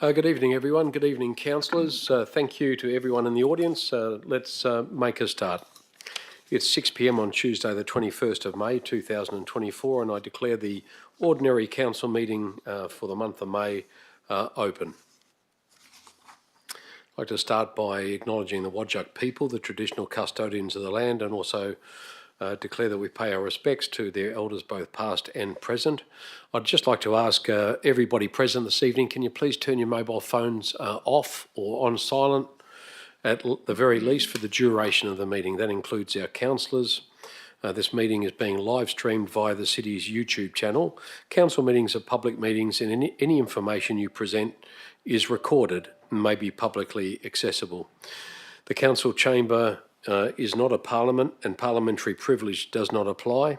Good evening, everyone. Good evening, councillors. Thank you to everyone in the audience. Let's make a start. It's 6 p.m. on Tuesday, the 21st of May, 2024, and I declare the ordinary council meeting for the month of May open. I'd like to start by acknowledging the Whadjuk people, the traditional custodians of the land, and also declare that we pay our respects to their elders, both past and present. I'd just like to ask everybody present this evening, can you please turn your mobile phones off or on silent, at the very least for the duration of the meeting. That includes our councillors. This meeting is being live streamed via the city's YouTube channel. Council meetings are public meetings, and any information you present is recorded and may be publicly accessible. The council chamber is not a parliament, and parliamentary privilege does not apply.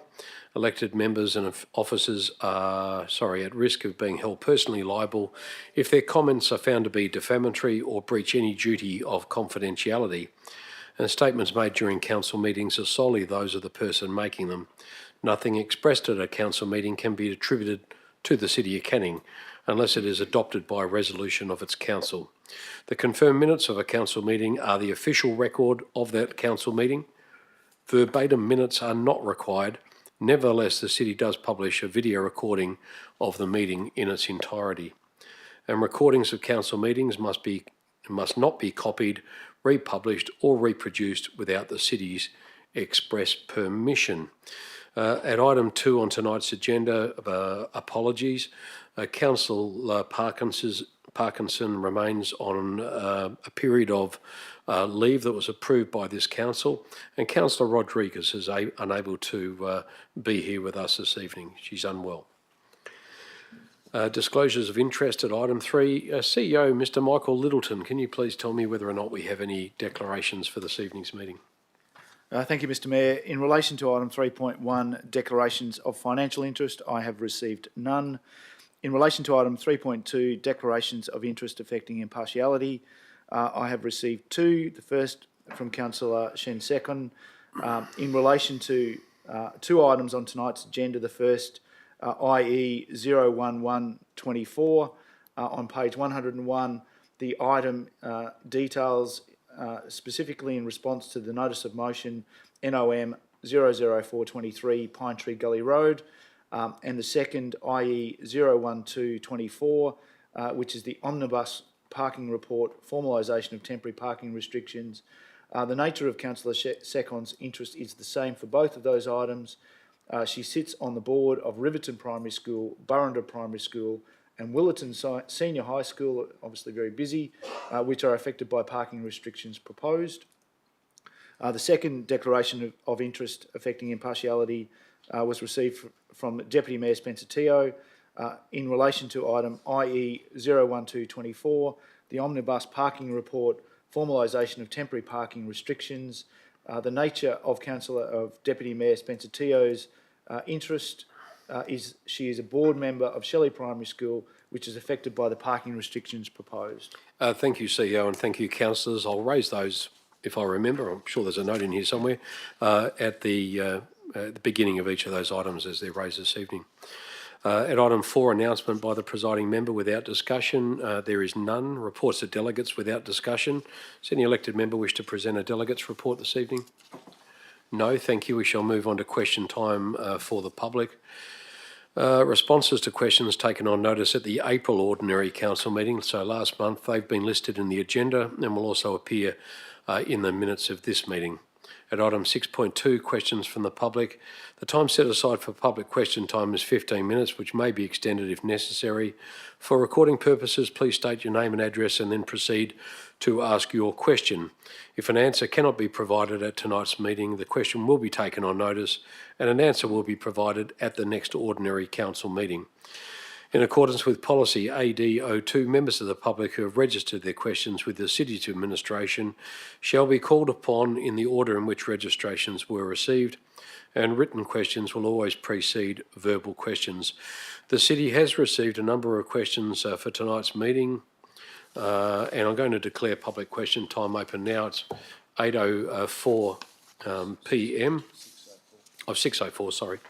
Elected members and officers are, at risk of being held personally liable if their comments are found to be defamatory or breach any duty of confidentiality. And statements made during council meetings are solely those of the person making them. Nothing expressed at a council meeting can be attributed to the City of Canning unless it is adopted by a resolution of its council. The confirmed minutes of a council meeting are the official record of that council meeting. Verbatim minutes are not required. Nevertheless, the City does publish a video recording of the meeting in its entirety. And recordings of council meetings must not be copied, republished or reproduced without the City's express permission. At item 2 on tonight's agenda, apologies. Councillor Parkinson remains on a period of leave that was approved by this council, and Councillor Rodriguez is unable to be here with us this evening. She's unwell. Disclosures of interest at item 3. CEO Mr. Michael Littleton, can you please tell me whether or not we have any declarations for this evening's meeting? Thank you, Mr. Mayor. In relation to item 3.1, declarations of financial interest, I have received none. In relation to item 3.2, declarations of interest affecting impartiality, I have received 2. The first from Councillor Shen Sekon. In relation to 2 items on tonight's agenda, the first, IE 01124, on page 101, the item details specifically in response to the notice of motion NOM 00423 Pinetree Gully Road, and the second IE 01224, which is the Omnibus parking report, formalisation of temporary parking restrictions. The nature of Councillor Sekon's interest is the same for both of those items. She sits on the board of Riverton Primary School, Burrender Primary School and Willerton Senior High School, obviously very busy, which are affected by parking restrictions proposed. The second declaration of interest affecting impartiality was received from Deputy Mayor Spencer Teo in relation to item IE 01224, the Omnibus parking report, formalisation of temporary parking restrictions. The nature of Deputy Mayor Spencer Teo's interest is she is a board member of Shelley Primary School, which is affected by the parking restrictions proposed. Thank you, CEO, and thank you, councillors. I'll raise those if I remember. I'm sure there's a note in here somewhere at the beginning of each of those items as they're raised this evening. At item 4, announcement by the presiding member without discussion. There is none. Reports of delegates without discussion. Does any elected member wish to present a delegates report this evening? No, thank you. We shall move on to question time for the public. Responses to questions taken on notice at the April Ordinary Council meeting. So last month, they've been listed in the agenda and will also appear in the minutes of this meeting. At item 6.2, questions from the public. The time set aside for public question time is 15 minutes, which may be extended if necessary. For recording purposes, please state your name and address and then proceed to ask your question. If an answer cannot be provided at tonight's meeting, the question will be taken on notice and an answer will be provided at the next Ordinary Council meeting. In accordance with policy AD02, members of the public who have registered their questions with the City's administration shall be called upon in the order in which registrations were received, and written questions will always precede verbal questions. The City has received a number of questions for tonight's meeting, and I'm going to declare public question time open now. It's 8:04 p.m. 6:04, sorry.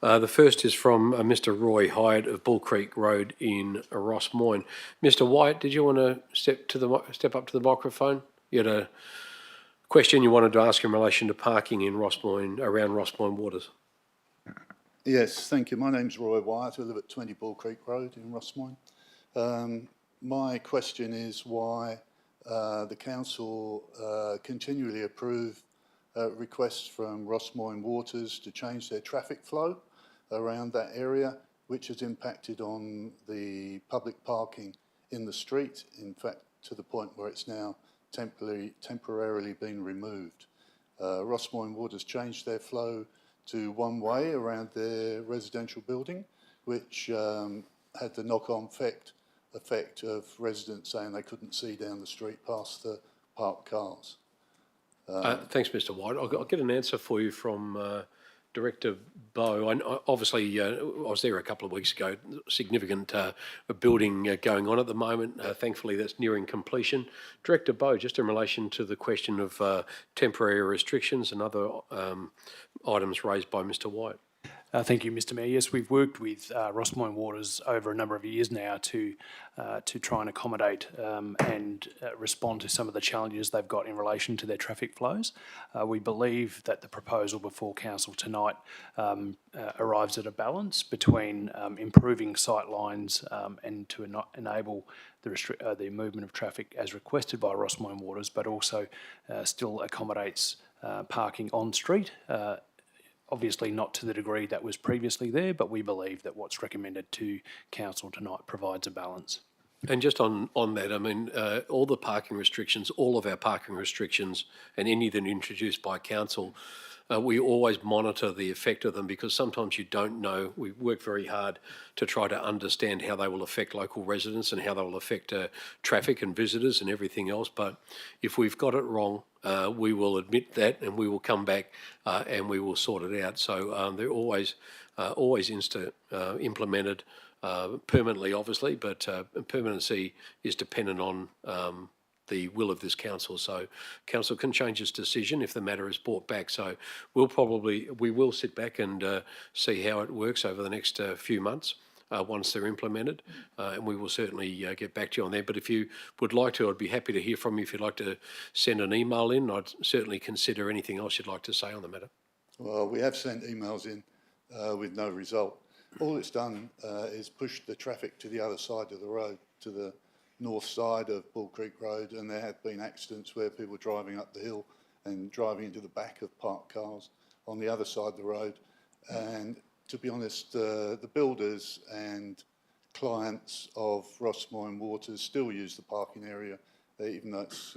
The first is from Mr. Roy Hyatt of Bull Creek Road in Rossmoyne. Mr. White, did you want to step up to the microphone? You had a question you wanted to ask in relation to parking in Rossmoyne, around Rossmoyne Waters. Yes, thank you. My name's Roy Wyatt. I live at 20 Bull Creek Road in Rossmoyne. My question is why the council continually approve requests from Rossmoyne Waters to change their traffic flow around that area, which has impacted on the public parking in the street, in fact, to the point where it's now temporarily been removed. Rossmoyne Waters changed their flow to one way around their residential building, which had the knock-on effect of residents saying they couldn't see down the street past the parked cars. Thanks, Mr. White. I'll get an answer for you from Director Bowe. Obviously, I was there a couple of weeks ago. Significant building going on at the moment. Thankfully, that's nearing completion. Director Bowe, just in relation to the question of temporary restrictions and other items raised by Mr. White. Thank you, Mr. Mayor. Yes, we've worked with Rossmoyne Waters over a number of years now to try and accommodate and respond to some of the challenges they've got in relation to their traffic flows. We believe that the proposal before council tonight arrives at a balance between improving sight lines and to enable the movement of traffic as requested by Rossmoyne Waters, but also still accommodates parking on street. Obviously not to the degree that was previously there, but we believe that what's recommended to council tonight provides a balance. And just on that, I mean, all the parking restrictions, all of our parking restrictions and any that are introduced by council, we always monitor the effect of them because sometimes you don't know. We work very hard to try to understand how they will affect local residents and how they will affect traffic and visitors and everything else. But if we've got it wrong, we will admit that and we will come back and we will sort it out. So they're always implemented permanently, obviously, but permanency is dependent on the will of this council. So council can change its decision if the matter is brought back. So we will sit back and see how it works over the next few months once they're implemented, and we will certainly get back to you on that. But if you would like to, I'd be happy to hear from you. If you'd like to send an email in, I'd certainly consider anything else you'd like to say on the matter. Well, we have sent emails in with no result. All it's done is push the traffic to the other side of the road, to the north side of Bull Creek Road, and there have been accidents where people are driving up the hill and driving into the back of parked cars on the other side of the road. And to be honest, the builders and clients of Rossmoyne Waters still use the parking area, even though it's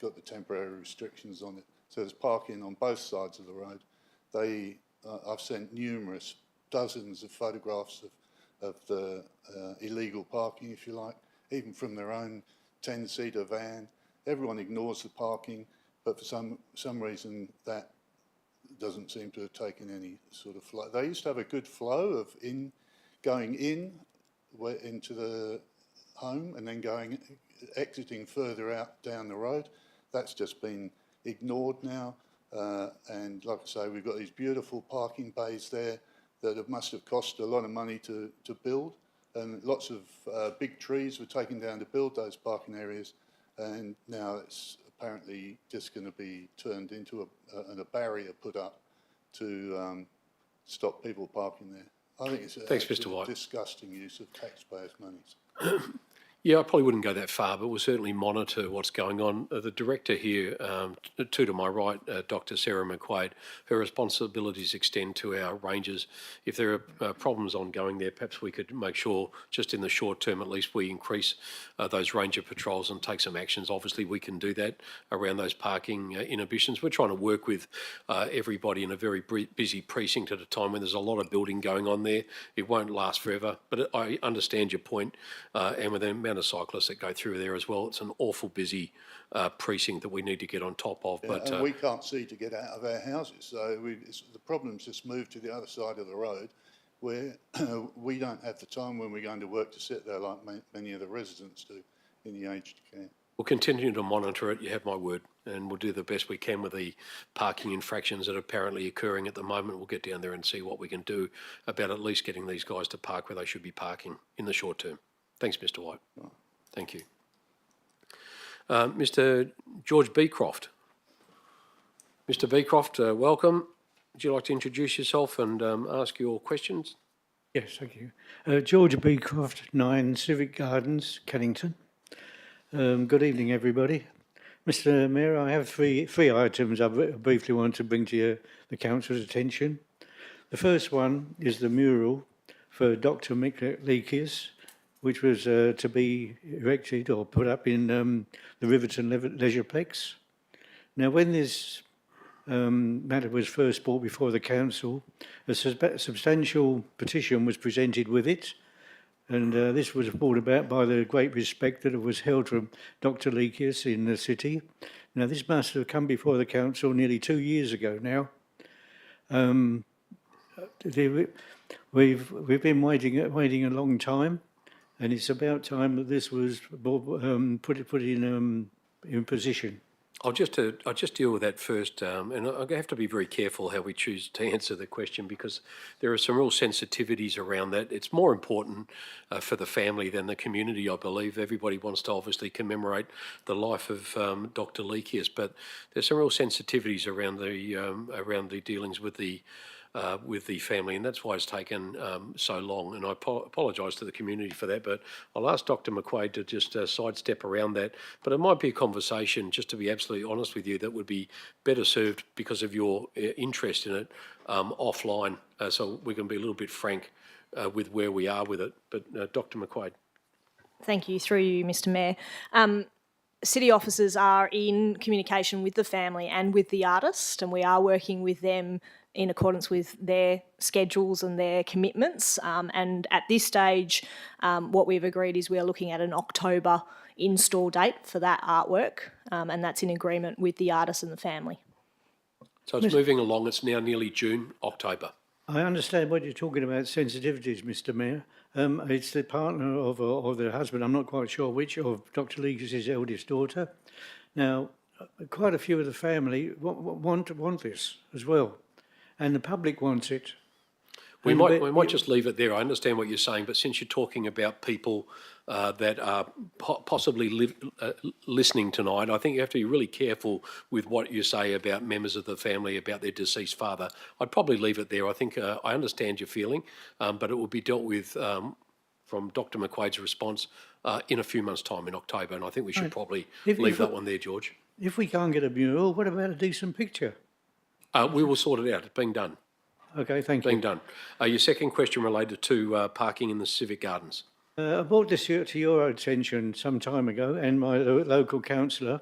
got the temporary restrictions on it. So there's parking on both sides of the road. I've sent dozens of photographs of the illegal parking, if you like, even from their own 10-seater van. Everyone ignores the parking, but for some reason that doesn't seem to have taken any sort of flow. They used to have a good flow of going into the home and then exiting further out down the road. That's just been ignored now. And like I say, we've got these beautiful parking bays there that must have cost a lot of money to build. And lots of big trees were taken down to build those parking areas, and now it's apparently just going to be turned into a barrier put up to stop people parking there. I think it's a disgusting use of taxpayers' monies. Yeah, I probably wouldn't go that far, but we'll certainly monitor what's going on. The director here, to my right, Dr. Sarah McQuaid, her responsibilities extend to our rangers. If there are problems ongoing there, perhaps we could make sure, just in the short term at least, we increase those ranger patrols and take some actions. Obviously, we can do that around those parking inhibitions. We're trying to work with everybody in a very busy precinct at a time when there's a lot of building going on there. It won't last forever, but I understand your point, and with the amount of cyclists that go through there as well, it's an awful busy precinct that we need to get on top of. Yeah, but and we can't see to get out of our houses, so the problem's just moved to the other side of the road, where we don't have the time when we're going to work to sit there like many of the residents do in the aged care. We'll continue to monitor it, you have my word, and we'll do the best we can with the parking infractions that are apparently occurring at the moment. We'll get down there and see what we can do about at least getting these guys to park where they should be parking in the short term. Thanks, Mr. White. Thank you. Mr. George Beecroft. Mr. Beecroft, welcome. Would you like to introduce yourself and ask your questions? Yes, thank you. George Beecroft, 9 Civic Gardens, Kennington. Good evening, everybody. Mr. Mayor, I have three items I briefly want to bring to the Council's attention. The first one is the mural for Dr. Leakius, which was to be erected or put up in the Riverton Leisureplex. Now, when this matter was first brought before the Council, a substantial petition was presented with it, and this was brought about by the great respect that it was held from Dr. Leakius in the city. Now, this must have come before the Council nearly 2 years ago now. We've been waiting a long time, and it's about time that this was put in position. I'll just deal with that first, and I have to be very careful how we choose to answer the question because there are some real sensitivities around that. It's more important for the family than the community, I believe. Everybody wants to obviously commemorate the life of Dr. Leakius, but there's some real sensitivities around the dealings with the family, and that's why it's taken so long. And I apologise to the community for that, but I'll ask Dr. McQuaid to just sidestep around that. But it might be a conversation, just to be absolutely honest with you, that would be better served because of your interest in it offline, so we can be a little bit frank with where we are with it. But Dr. McQuaid. Thank you. Through you, Mr. Mayor. City officers are in communication with the family and with the artist, and we are working with them in accordance with their schedules and their commitments. And at this stage, what we've agreed is we're looking at an October install date for that artwork, and that's in agreement with the artist and the family. So it's moving along. It's now nearly June, October. I understand what you're talking about, sensitivities, Mr. Mayor. It's the partner of or the husband, I'm not quite sure which, of Dr. Leakius' eldest daughter. Now, quite a few of the family want this as well, and the public wants it. We might just leave it there. I understand what you're saying, but since you're talking about people that are possibly listening tonight, I think you have to be really careful with what you say about members of the family, about their deceased father. I'd probably leave it there. I think I understand your feeling, but it will be dealt with from Dr. McQuaid's response in a few months' time in October, and I think we should probably leave that one there, George. If we can't get a mural, what about a decent picture? We will sort it out. It's being done. Okay, thank you. Being done. Your second question related to parking in the Civic Gardens. I brought this to your attention some time ago, and my local councillor.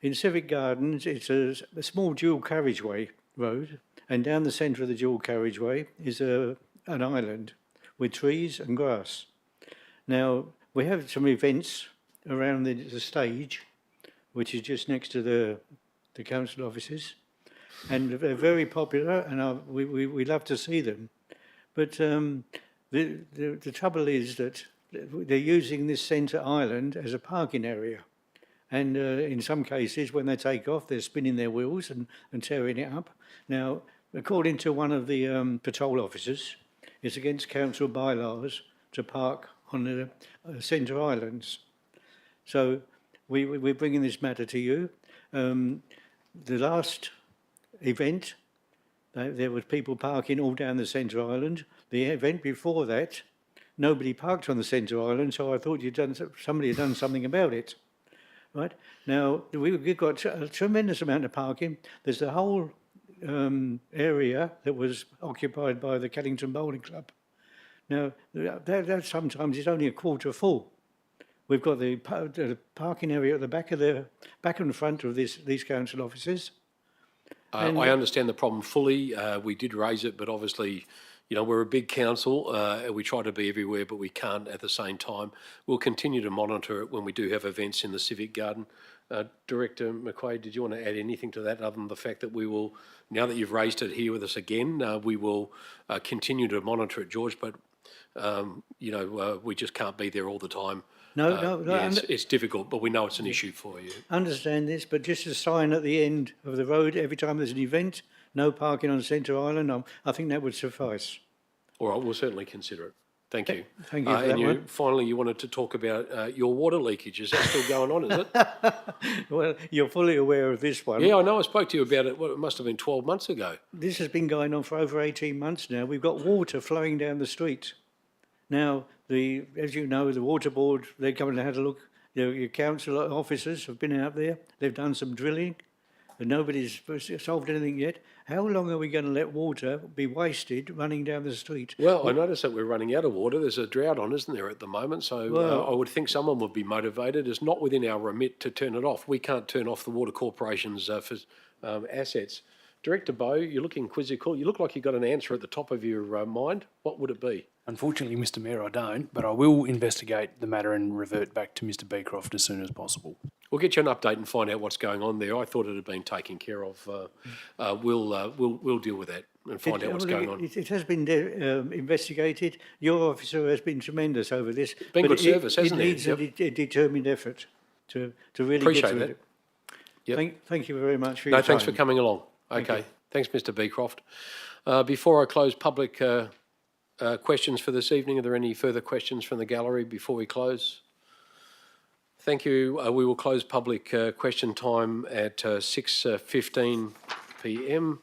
In Civic Gardens, it's a small dual carriageway road, and down the centre of the dual carriageway is an island with trees and grass. Now, we have some events around the stage, which is just next to the council offices, and they're very popular, and we love to see them. But the trouble is that they're using this centre island as a parking area. And in some cases, when they take off, they're spinning their wheels and tearing it up. Now, according to one of the patrol officers, it's against council bylaws to park on the centre islands. So we're bringing this matter to you. The last event, there was people parking all down the centre island. The event before that, nobody parked on the centre island, so I thought somebody had done something about it. Right? Now, we've got a tremendous amount of parking. There's the whole area that was occupied by the Kennington Bowling Club. Now, that sometimes is only a quarter full. We've got the parking area at the back and front of these council offices. I understand the problem fully. We did raise it, but obviously, you know, we're a big council. We try to be everywhere, but we can't at the same time. We'll continue to monitor it when we do have events in the Civic Garden. Director McQuaid, did you want to add anything to that other than the fact that we will, now that you've raised it here with us again, we will continue to monitor it, George, but, you know, we just can't be there all the time No, Yeah, it's difficult, but we know it's an issue for you. understand this, but just a sign at the end of the road every time there's an event, no parking on Centre Island, I think that would suffice. All right, we'll certainly consider it. Thank you. Thank you for and that one. finally, you wanted to talk about your water leakage. Is that still going on, is it? Well, you're fully aware of this one. Yeah, I know. I spoke to you about it, it must have been 12 months ago. This has been going on for over 18 months now. We've got water flowing down the street. Now, as you know, the water board, they're coming and had a look. Your council officers have been out there. They've done some drilling, and nobody's solved anything yet. How long are we going to let water be wasted running down the street? Well, I noticed that we're running out of water. There's a drought on, isn't there, at the moment? So I would think someone would be motivated. It's not within our remit to turn it off. We can't turn off the water corporation's assets. Director Bowe, you're looking quizzical. You look like you've got an answer at the top of your mind. What would it be? Unfortunately, Mr Mayor, I don't, but I will investigate the matter and revert back to Mr Beecroft as soon as possible. We'll get you an update and find out what's going on there. I thought it had been taken care of. We'll deal with that and find out what's going on. It has been investigated. Your officer has been tremendous over this. Been but good service, hasn't it? It needs a determined effort to really Appreciate get through that. it. Yep. Thank you very much for your No, time. thanks for coming along. Okay. Thanks, Mr Beecroft. Before I close public questions for this evening, are there any further questions from the gallery before we close? Thank you. We will close public question time at 6:15 p.m.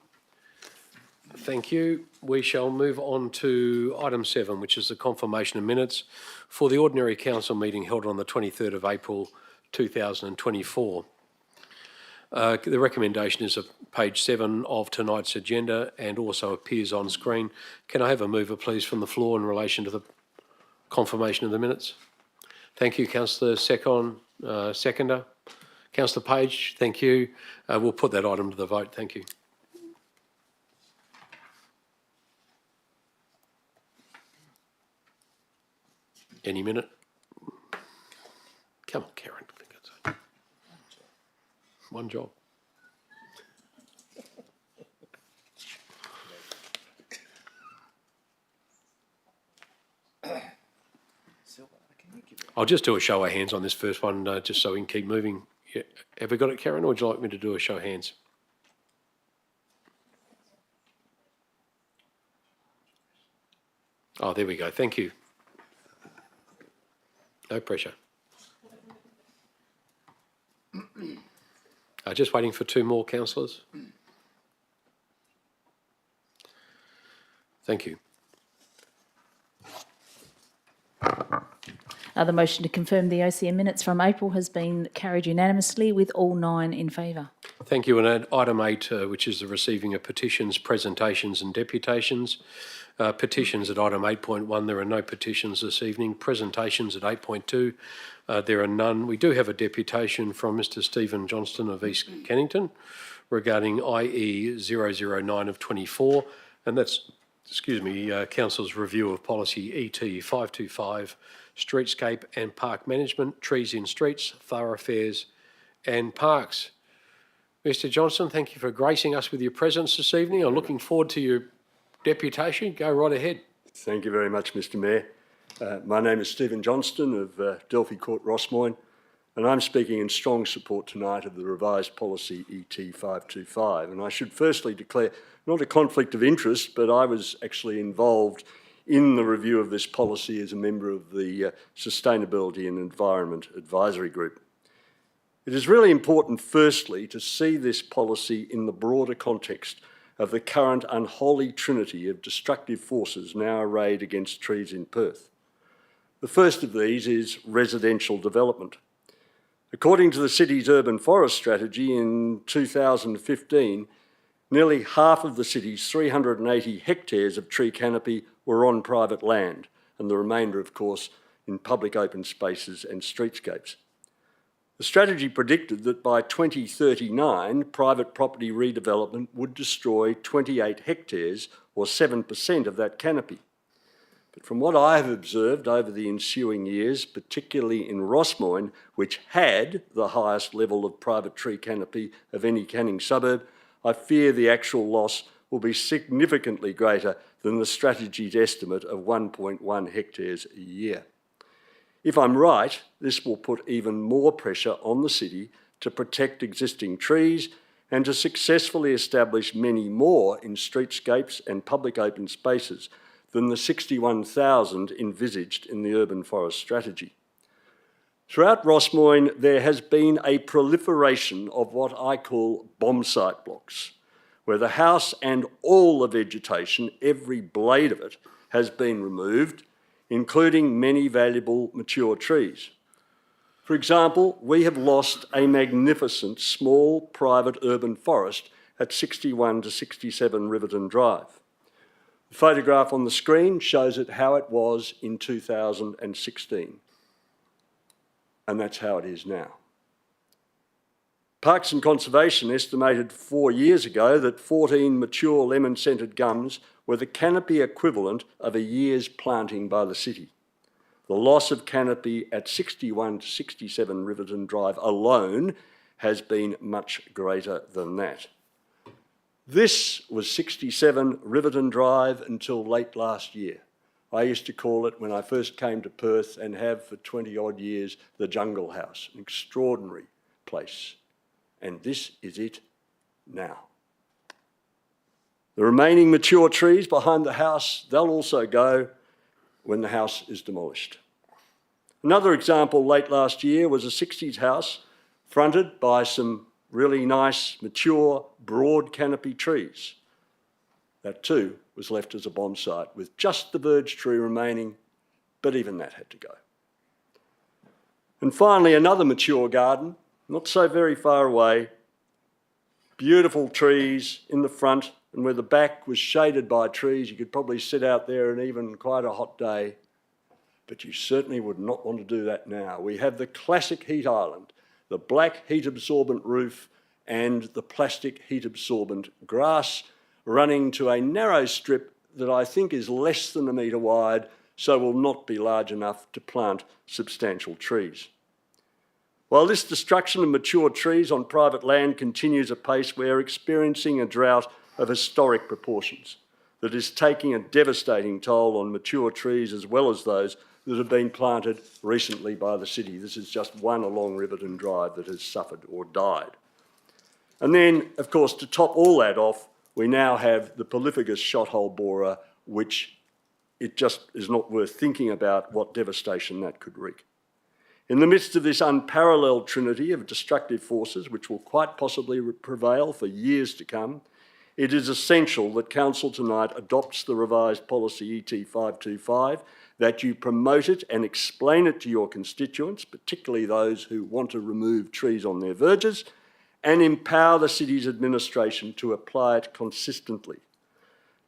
Thank you. We shall move on to item 7, which is the confirmation of minutes for the ordinary council meeting held on the 23rd of April 2024. The recommendation is at page 7 of tonight's agenda and also appears on screen. Can I have a mover, please, from the floor in relation to the confirmation of the minutes? Thank you, Councillor Secon. Seconder. Councillor Page, thank you. We'll put that item to the vote. Thank you. Any minute. Come on, Karen. One job. I'll just do a show of hands on this first one, just so we can keep moving. Yeah. Have we got it, Karen, or would you like me to do a show of hands? Oh, there we go. Thank you. No pressure. Just waiting for 2 more councillors. Thank you. The motion to confirm the OCM minutes from April has been carried unanimously with all 9 in favour. Thank you. And item 8, which is the receiving of petitions, presentations and deputations. Petitions at item 8.1, there are no petitions this evening. Presentations at 8.2, there are none. We do have a deputation from Mr Stephen Johnston of East Kennington regarding IE 009 of 24, and that's, Council's review of policy ET 525, Streetscape and Park Management, Trees in Streets, Thoroughfares and Parks. Mr Johnston, thank you for gracing us with your presence this evening. I'm looking forward to your deputation. Go right ahead. Thank you very much, Mr Mayor. My name is Stephen Johnston of Delphi Court, Rossmoyne, and I'm speaking in strong support tonight of the revised policy ET 525. And I should firstly declare not a conflict of interest, but I was actually involved in the review of this policy as a member of the Sustainability and Environment Advisory Group. It is really important, firstly, to see this policy in the broader context of the current unholy trinity of destructive forces now arrayed against trees in Perth. The first of these is residential development. According to the city's urban forest strategy in 2015, nearly half of the city's 380 hectares of tree canopy were on private land, and the remainder, of course, in public open spaces and streetscapes. The strategy predicted that by 2039, private property redevelopment would destroy 28 hectares, or 7% of that canopy. But from what I have observed over the ensuing years, particularly in Rossmoyne, which had the highest level of private tree canopy of any Canning suburb, I fear the actual loss will be significantly greater than the strategy's estimate of 1.1 hectares a year. If I'm right, this will put even more pressure on the city to protect existing trees and to successfully establish many more in streetscapes and public open spaces than the 61,000 envisaged in the urban forest strategy. Throughout Rossmoyne, there has been a proliferation of what I call bomb site blocks, where the house and all the vegetation, every blade of it, has been removed, including many valuable mature trees. For example, we have lost a magnificent small private urban forest at 61 to 67 Riverton Drive. The photograph on the screen shows it how it was in 2016. And that's how it is now. Parks and Conservation estimated 4 years ago that 14 mature lemon-scented gums were the canopy equivalent of a year's planting by the city. The loss of canopy at 61 to 67 Riverton Drive alone has been much greater than that. This was 67 Riverton Drive until late last year. I used to call it, when I first came to Perth and have for 20-odd years, the Jungle House, an extraordinary place. And this is it now. The remaining mature trees behind the house, they'll also go when the house is demolished. Another example late last year was a 60s house fronted by some really nice, mature, broad canopy trees. That too was left as a bomb site with just the verge tree remaining, but even that had to go. And finally, another mature garden, not so very far away, beautiful trees in the front, and where the back was shaded by trees, you could probably sit out there on even quite a hot day, but you certainly would not want to do that now. We have the classic heat island, the black heat-absorbent roof and the plastic heat-absorbent grass, running to a narrow strip that I think is less than 1 metre wide, so will not be large enough to plant substantial trees. While this destruction of mature trees on private land continues apace, we are experiencing a drought of historic proportions that is taking a devastating toll on mature trees as well as those that have been planted recently by the city. This is just one along Riverton Drive that has suffered or died. And then, of course, to top all that off, we now have the prolificous shothole borer, which it just is not worth thinking about what devastation that could wreak. In the midst of this unparalleled trinity of destructive forces, which will quite possibly prevail for years to come, it is essential that Council tonight adopts the revised policy ET 525, that you promote it and explain it to your constituents, particularly those who want to remove trees on their verges, and empower the city's administration to apply it consistently.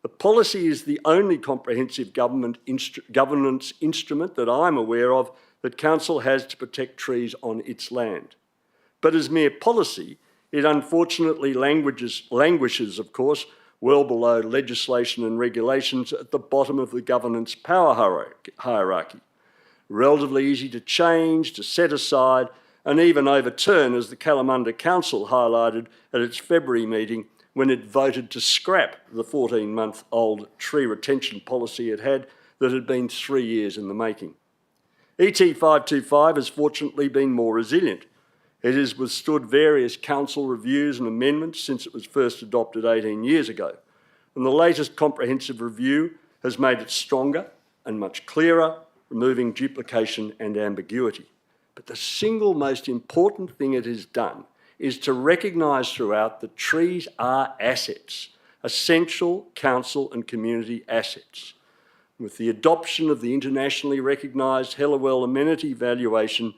The policy is the only comprehensive governance instrument that I'm aware of that Council has to protect trees on its land. But as mere policy, it unfortunately languishes, of course, well below legislation and regulations at the bottom of the governance power hierarchy. Relatively easy to change, to set aside, and even overturn, as the Kalamunda Council highlighted at its February meeting when it voted to scrap the 14-month-old tree retention policy it had that had been 3 years in the making. ET 525 has fortunately been more resilient. It has withstood various council reviews and amendments since it was first adopted 18 years ago, and the latest comprehensive review has made it stronger and much clearer, removing duplication and ambiguity. But the single most important thing it has done is to recognise throughout that trees are assets, essential council and community assets. With the adoption of the internationally recognised Helliwell amenity valuation,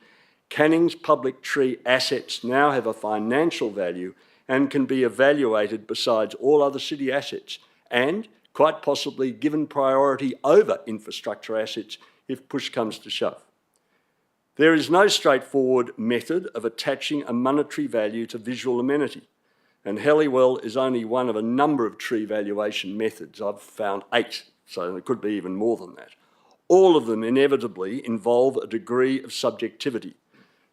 Canning's public tree assets now have a financial value and can be evaluated besides all other city assets and, quite possibly, given priority over infrastructure assets if push comes to shove. There is no straightforward method of attaching a monetary value to visual amenity, and Helliwell is only one of a number of tree valuation methods. I've found 8, so there could be even more than that. All of them inevitably involve a degree of subjectivity.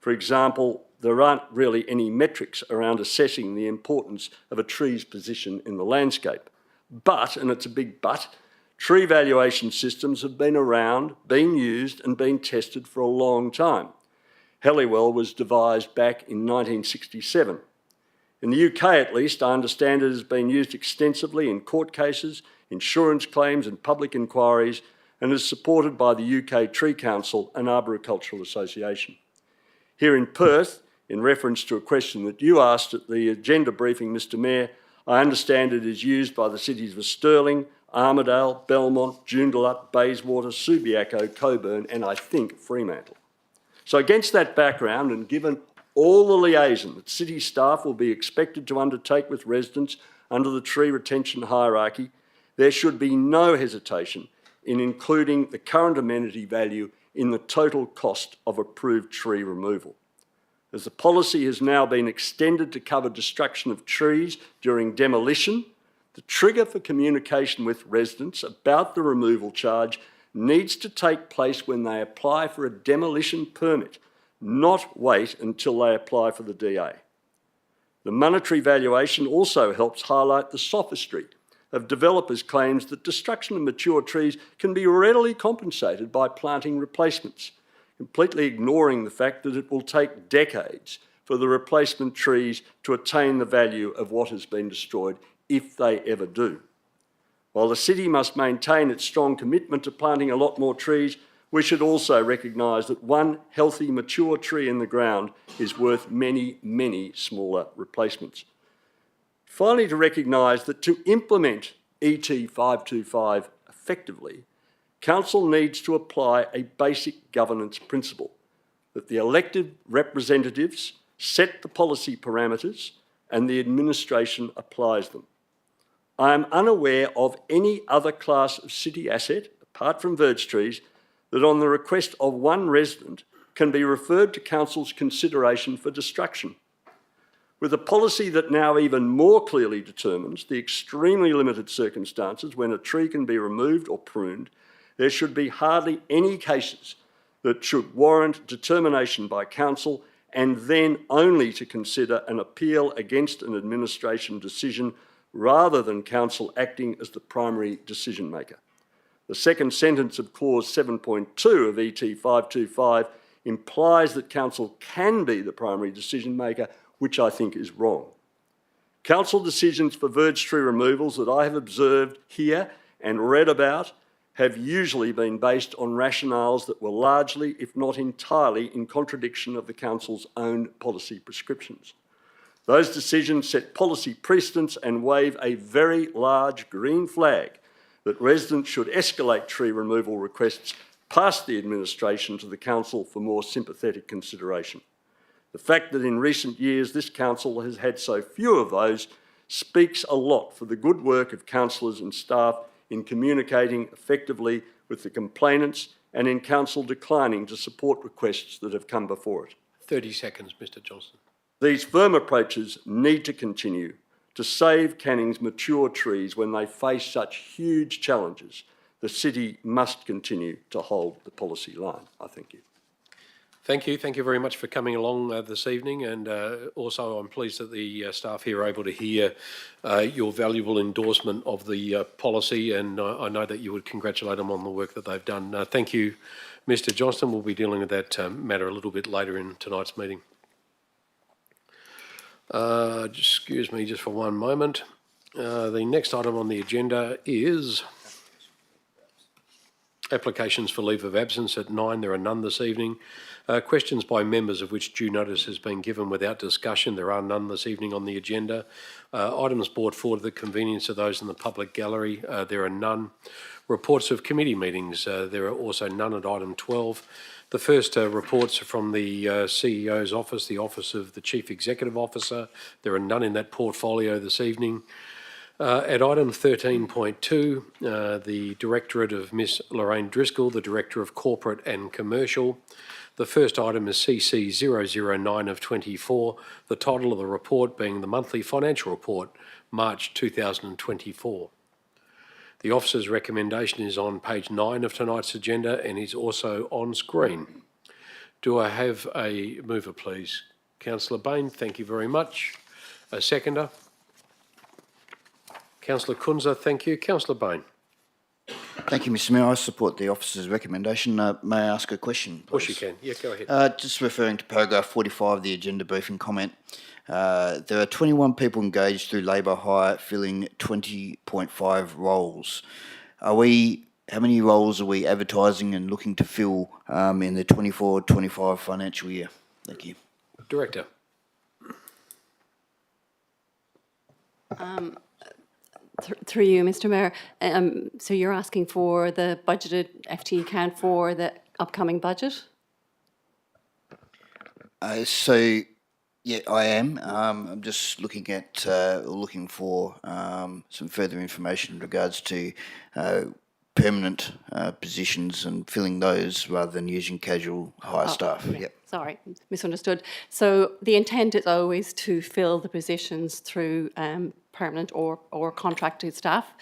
For example, there aren't really any metrics around assessing the importance of a tree's position in the landscape. But, and it's a big but, Tree valuation systems have been around, been used and been tested for a long time. Helliwell was devised back in 1967. In the UK at least, I understand it has been used extensively in court cases, insurance claims and public inquiries, and is supported by the UK Tree Council and Arboricultural Association. Here in Perth, in reference to a question that you asked at the agenda briefing, Mr Mayor, I understand it is used by the cities of Stirling, Armidale, Belmont, Joondalup, Bayswater, Subiaco, Coburn and I think Fremantle. So against that background and given all the liaison that city staff will be expected to undertake with residents under the tree retention hierarchy, there should be no hesitation in including the current amenity value in the total cost of approved tree removal. As the policy has now been extended to cover destruction of trees during demolition, the trigger for communication with residents about the removal charge needs to take place when they apply for a demolition permit, not wait until they apply for the DA. The monetary valuation also helps highlight the sophistry of developers' claims that destruction of mature trees can be readily compensated by planting replacements, completely ignoring the fact that it will take decades for the replacement trees to attain the value of what has been destroyed, if they ever do. While the city must maintain its strong commitment to planting a lot more trees, we should also recognise that one healthy, mature tree in the ground is worth many, many smaller replacements. Finally, to recognise that to implement ET 525 effectively, Council needs to apply a basic governance principle, that the elected representatives set the policy parameters and the administration applies them. I am unaware of any other class of city asset, apart from verge trees, that on the request of one resident can be referred to Council's consideration for destruction. With a policy that now even more clearly determines the extremely limited circumstances when a tree can be removed or pruned, there should be hardly any cases that should warrant determination by Council and then only to consider an appeal against an administration decision rather than Council acting as the primary decision maker. The second sentence of clause 7.2 of ET 525 implies that Council can be the primary decision maker, which I think is wrong. Council decisions for verge tree removals that I have observed here and read about have usually been based on rationales that were largely, if not entirely, in contradiction of the Council's own policy prescriptions. Those decisions set policy precedents and wave a very large green flag that residents should escalate tree removal requests past the administration to the Council for more sympathetic consideration. The fact that in recent years this Council has had so few of those speaks a lot for the good work of councillors and staff in communicating effectively with the complainants and in Council declining to support requests that have come before it. 30 seconds, Mr Johnston. These firm approaches need to continue to save Canning's mature trees when they face such huge challenges. The city must continue to hold the policy line. I thank you. Thank you. Thank you very much for coming along this evening, and also I'm pleased that the staff here are able to hear your valuable endorsement of the policy, and I know that you would congratulate them on the work that they've done. Thank you, Mr Johnston. We'll be dealing with that matter a little bit later in tonight's meeting. Excuse me just for one moment. The next item on the agenda is applications for leave of absence. At 9, there are none this evening. Questions by members of which due notice has been given without discussion. There are none this evening on the agenda. Items brought forward for the convenience of those in the public gallery. There are none. Reports of committee meetings. There are also none at item 12. The first reports are from the CEO's office, the Office of the Chief Executive Officer. There are none in that portfolio this evening. At item 13.2, the Directorate of Miss Lorraine Driscoll, the Director of Corporate and Commercial. The first item is CC 009 of 24, the title of the report being the Monthly Financial Report, March 2024. The officer's recommendation is on page 9 of tonight's agenda and is also on screen. Do I have a mover, please? Councillor Bain, thank you very much. A seconder? Councillor Kunza, thank you. Councillor Bain. Thank you, Mr Mayor. I support the officer's recommendation. May I ask a question, please? Of course you can. Yeah, go ahead. Just referring to paragraph 45 of the agenda briefing comment, there are 21 people engaged through labour hire filling 20.5 roles. How many roles are we advertising and looking to fill in the 24-25 financial year? Thank you. Director. Through you, Mr Mayor. So you're asking for the budgeted FTE count for the upcoming budget? Yeah, I am. I'm just looking for some further information in regards to permanent positions and filling those rather than using casual hire staff. Yeah. Yep. Sorry, misunderstood. So the intent is always to fill the positions through permanent or contracted staff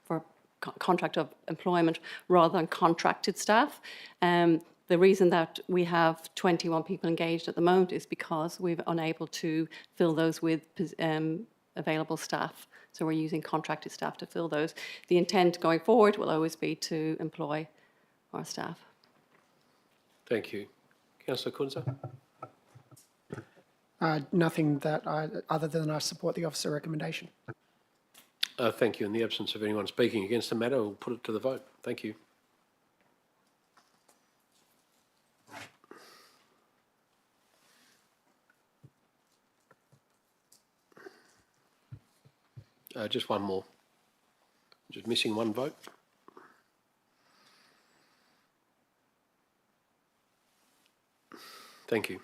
for contract of employment rather than contracted staff. The reason that we have 21 people engaged at the moment is because we're unable to fill those with available staff. So we're using contracted staff to fill those. The intent going forward will always be to employ our staff. Thank you. Councillor Kunza? Nothing other than I support the officer recommendation. Thank you. In the absence of anyone speaking against the matter, we'll put it to the vote. Thank you. Just one more. Just missing one vote. Thank you.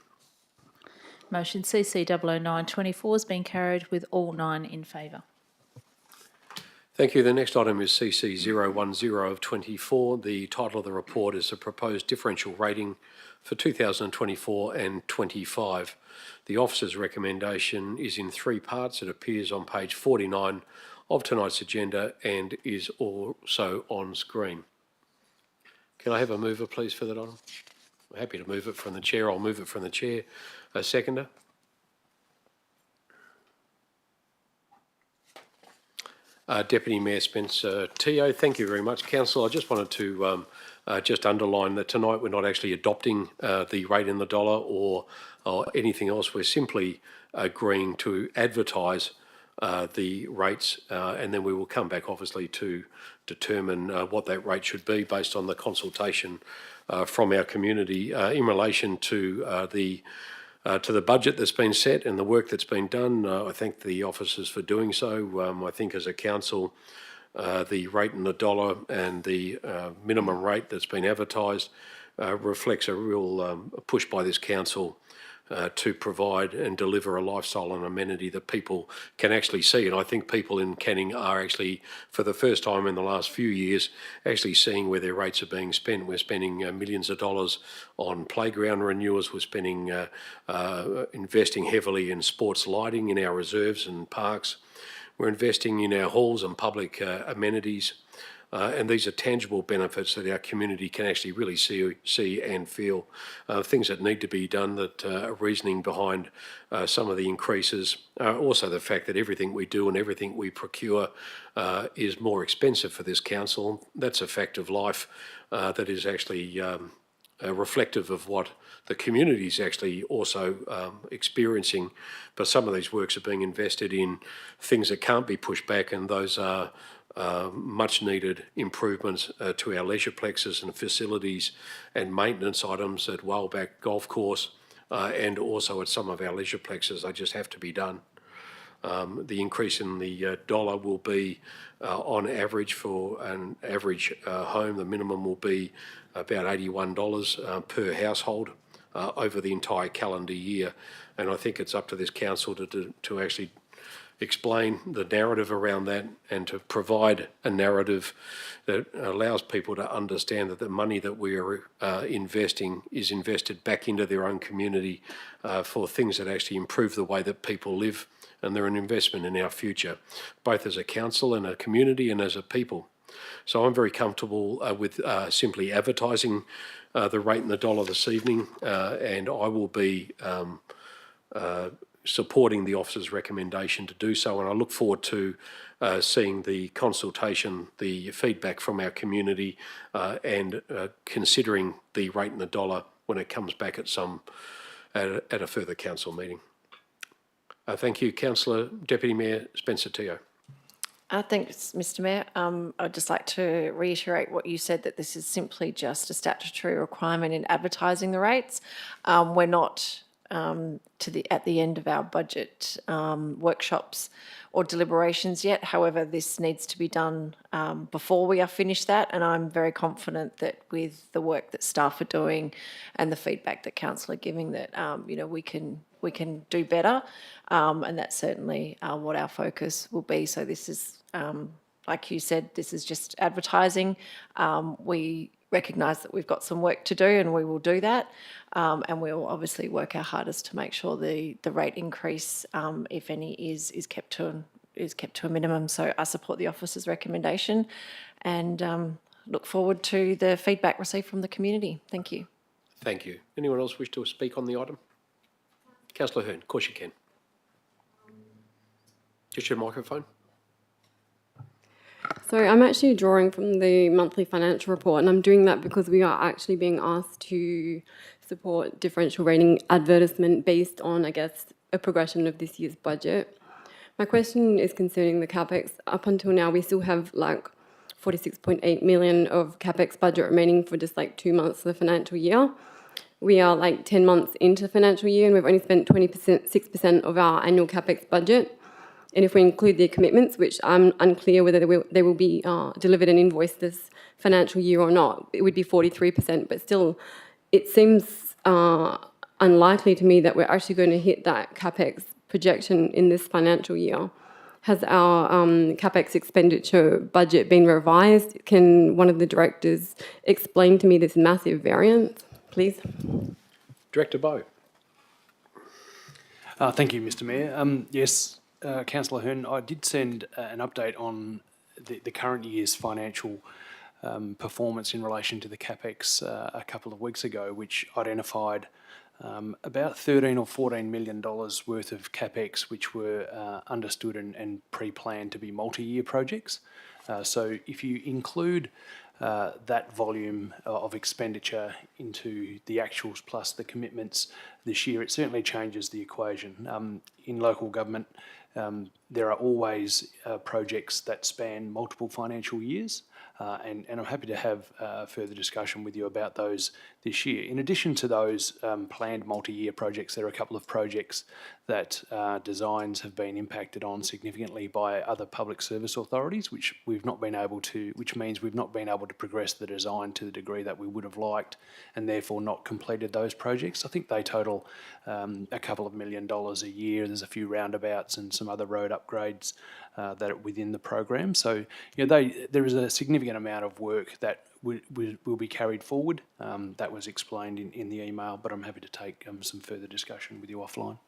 Motion CC 00924 has been carried with all 9 in favour. Thank you. The next item is CC 010 of 24. The title of the report is a proposed differential rating for 2024 and 25. The officer's recommendation is in 3 parts. It appears on page 49 of tonight's agenda and is also on screen. Can I have a mover, please, for that item? I'm happy to move it from the chair. I'll move it from the chair. A seconder? Deputy Mayor Spencer Teo, thank you very much. Council, I just wanted to just underline that tonight we're not actually adopting the rate in the dollar or anything else. We're simply agreeing to advertise the rates and then we will come back obviously to determine what that rate should be based on the consultation from our community in relation to the budget that's been set and the work that's been done. I thank the officers for doing so. I think as a council, the rate in the dollar and the minimum rate that's been advertised reflects a real push by this council to provide and deliver a lifestyle and amenity that people can actually see. And I think people in Canning are actually, for the first time in the last few years, actually seeing where their rates are being spent. We're spending millions of dollars on playground renewals. We're spending, investing heavily in sports lighting in our reserves and parks. We're investing in our halls and public amenities. And these are tangible benefits that our community can actually really see and feel. Things that need to be done that are reasoning behind some of the increases. Also the fact that everything we do and everything we procure is more expensive for this council. That's a fact of life that is actually reflective of what the community is actually also experiencing. But some of these works are being invested in things that can't be pushed back, and those are much needed improvements to our leisure plexes and facilities and maintenance items at Whaleback Golf Course and also at some of our leisure plexes. They just have to be done. The increase in the dollar will be on average for an average home. The minimum will be about $81 per household over the entire calendar year. And I think it's up to this council to actually explain the narrative around that and to provide a narrative that allows people to understand that the money that we are investing is invested back into their own community for things that actually improve the way that people live, and they're an investment in our future, both as a council and a community and as a people. So I'm very comfortable with simply advertising the rate in the dollar this evening, and I will be supporting the officer's recommendation to do so, and I look forward to seeing the consultation, the feedback from our community, and considering the rate and the dollar when it comes back at a further council meeting. Thank you, Councillor Deputy Mayor Spencer-Teo. Thanks, Mr Mayor. I'd just like to reiterate what you said, that this is simply just a statutory requirement in advertising the rates. We're not at the end of our budget workshops or deliberations yet. However, this needs to be done before we are finished that, and I'm very confident that with the work that staff are doing and the feedback that council are giving, that we can do better, and that's certainly what our focus will be. So this is, like you said, this is just advertising. We recognise that we've got some work to do, and we will do that. And we'll obviously work our hardest to make sure the rate increase, if any, is kept to a minimum. So I support the officer's recommendation, and look forward to the feedback received from the community. Thank you. Thank you. Anyone else wish to speak on the item? Councillor Hearn, of course you can. Just your microphone. So I'm actually drawing from the monthly financial report, and I'm doing that because we are actually being asked to support differential rating advertisement based on, I guess, a progression of this year's budget. My question is concerning the CapEx. Up until now, we still have like 46.8 million of CapEx budget remaining for just like 2 months of the financial year. We are like 10 months into the financial year, and we've only spent 6% of our annual CapEx budget. And if we include their commitments, which I'm unclear whether they will be delivered and invoiced this financial year or not, it would be 43%. But still, it seems unlikely to me that we're actually going to hit that CapEx projection in this financial year. Has our CapEx expenditure budget been revised? Can one of the directors explain to me this massive variance, please? Director Bowe. Thank you, Mr Mayor. Yes, Councillor Hearn, I did send an update on the current year's financial performance in relation to the CapEx a couple of weeks ago, which identified about $13 or $14 million worth of CapEx which were understood and pre-planned to be multi-year projects. So if you include that volume of expenditure into the actuals plus the commitments this year, it certainly changes the equation. In local government, there are always projects that span multiple financial years, and I'm happy to have further discussion with you about those this year. In addition to those planned multi-year projects, there are a couple of projects that designs have been impacted on significantly by other public service authorities, which means we've not been able to progress the design to the degree that we would have liked, and therefore not completed those projects. I think they total a couple of $1 million a year. There's a few roundabouts and some other road upgrades that are within the program. So there is a significant amount of work that will be carried forward. That was explained in the email, but I'm happy to take some further discussion with you offline.